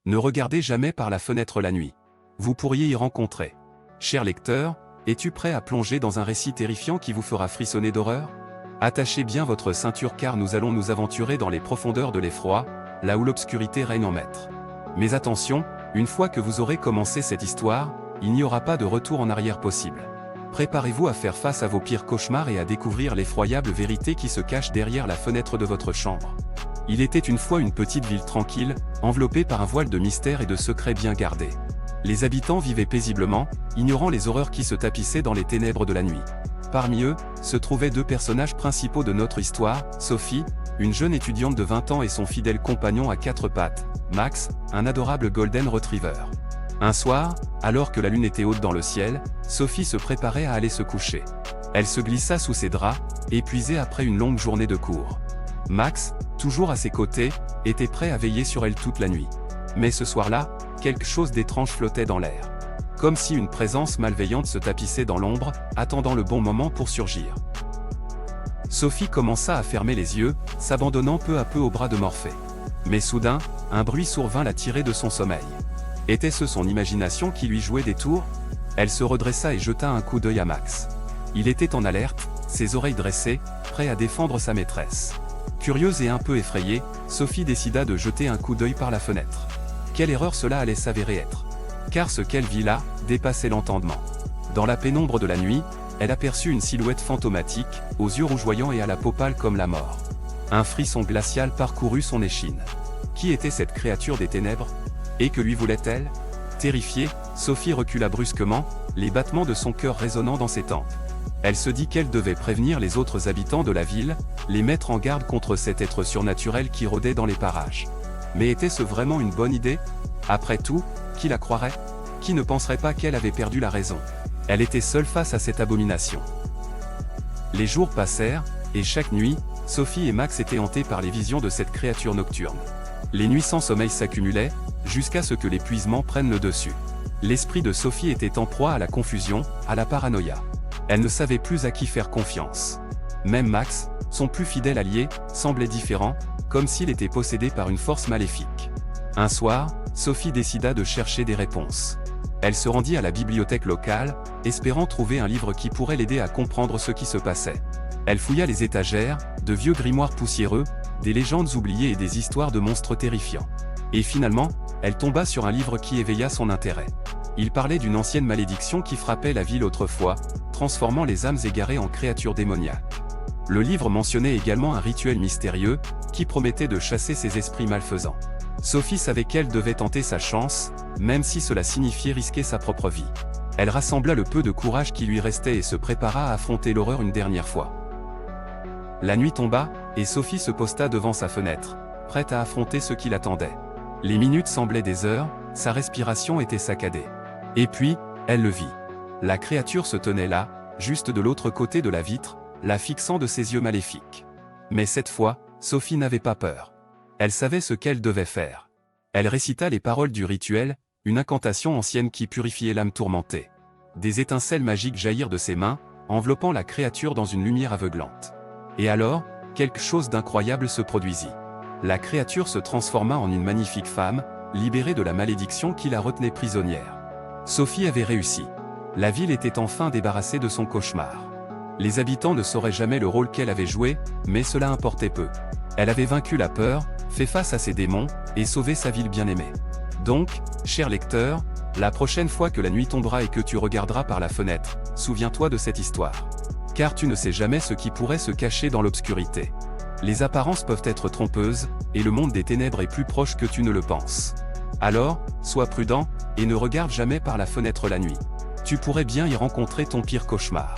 Ne regardez jamais par la fenêtre la nuit. Vous pourriez y rencontrer. Cher lecteur, es-tu prêt à plonger dans un récit terrifiant qui vous fera frissonner d'horreur? Attachez bien votre ceinture car nous allons nous aventurer dans les profondeurs de l'effroi, là où l'obscurité règne en maître. Mais attention, une fois que vous aurez commencé cette histoire, il n'y aura pas de retour en arrière possible. Préparez-vous à faire face à vos pires cauchemars et à découvrir l'effroyable vérité qui se cache derrière la fenêtre de votre chambre. Il était une fois une petite ville tranquille, enveloppée par un voile de mystère et de secrets bien gardés. Les habitants vivaient paisiblement, ignorant les horreurs qui se tapissaient dans les ténèbres de la nuit. Parmi eux, se trouvaient deux personnages principaux de notre histoire, Sophie, une jeune étudiante de 20 ans et son fidèle compagnon à quatre pattes, Max, un adorable golden retriever. Un soir, alors que la lune était haute dans le ciel, Sophie se préparait à aller se coucher. Elle se glissa sous ses draps, épuisée après une longue journée de cours. Max, toujours à ses côtés, était prêt à veiller sur elle toute la nuit. Mais ce soir-là, quelque chose d'étrange flottait dans l'air. Comme si une présence malveillante se tapissait dans l'ombre, attendant le bon moment pour surgir. Sophie commença à fermer les yeux, s'abandonnant peu à peu aux bras de Morphée. Mais soudain, un bruit sourd vint la tirer de son sommeil. Était-ce son imagination qui lui jouait des tours? Elle se redressa et jeta un coup d'œil à Max. Il était en alerte, ses oreilles dressées, prêt à défendre sa maîtresse. Curieuse et un peu effrayée, Sophie décida de jeter un coup d'œil par la fenêtre. Quelle erreur cela allait s'avérer être. Car ce qu'elle vit là, dépassait l'entendement. Dans la pénombre de la nuit, elle aperçut une silhouette fantomatique, aux yeux rougeoyants et à la peau pâle comme la mort. Un frisson glacial parcourut son échine. Qui était cette créature des ténèbres? Et que lui voulait-elle? Terrifiée, Sophie recula brusquement, les battements de son cœur résonnant dans ses tempes. Elle se dit qu'elle devait prévenir les autres habitants de la ville, les mettre en garde contre cet être surnaturel qui rôdait dans les parages. Mais était-ce vraiment une bonne idée? Après tout, qui la croirait? Qui ne penserait pas qu'elle avait perdu la raison? Elle était seule face à cette abomination. Les jours passèrent, et chaque nuit, Sophie et Max étaient hantés par les visions de cette créature nocturne. Les nuits sans sommeil s'accumulaient, jusqu'à ce que l'épuisement prenne le dessus. L'esprit de Sophie était en proie à la confusion, à la paranoïa. Elle ne savait plus à qui faire confiance. Même Max, son plus fidèle allié, semblait différent, comme s'il était possédé par une force maléfique. Un soir, Sophie décida de chercher des réponses. Elle se rendit à la bibliothèque locale, espérant trouver un livre qui pourrait l'aider à comprendre ce qui se passait. Elle fouilla les étagères, de vieux grimoires poussiéreux, des légendes oubliées et des histoires de monstres terrifiants. Et finalement, elle tomba sur un livre qui éveilla son intérêt. Il parlait d'une ancienne malédiction qui frappait la ville autrefois, transformant les âmes égarées en créatures démoniaques. Le livre mentionnait également un rituel mystérieux, qui promettait de chasser ces esprits malfaisants. Sophie savait qu'elle devait tenter sa chance, même si cela signifiait risquer sa propre vie. Elle rassembla le peu de courage qui lui restait et se prépara à affronter l'horreur une dernière fois. La nuit tomba, et Sophie se posta devant sa fenêtre, prête à affronter ce qui l'attendait. Les minutes semblaient des heures, sa respiration était saccadée. Et puis, elle le vit. La créature se tenait là, juste de l'autre côté de la vitre, la fixant de ses yeux maléfiques. Mais cette fois, Sophie n'avait pas peur. Elle savait ce qu'elle devait faire. Elle récita les paroles du rituel, une incantation ancienne qui purifiait l'âme tourmentée. Des étincelles magiques jaillirent de ses mains, enveloppant la créature dans une lumière aveuglante. Et alors, quelque chose d'incroyable se produisit. La créature se transforma en une magnifique femme, libérée de la malédiction qui la retenait prisonnière. Sophie avait réussi. La ville était enfin débarrassée de son cauchemar. Les habitants ne sauraient jamais le rôle qu'elle avait joué, mais cela importait peu. Elle avait vaincu la peur, fait face à ses démons, et sauvé sa ville bien-aimée. Donc, cher lecteur, la prochaine fois que la nuit tombera et que tu regarderas par la fenêtre, souviens-toi de cette histoire. Car tu ne sais jamais ce qui pourrait se cacher dans l'obscurité. Les apparences peuvent être trompeuses, et le monde des ténèbres est plus proche que tu ne le penses. Alors, sois prudent, et ne regarde jamais par la fenêtre la nuit. Tu pourrais bien y rencontrer ton pire cauchemar.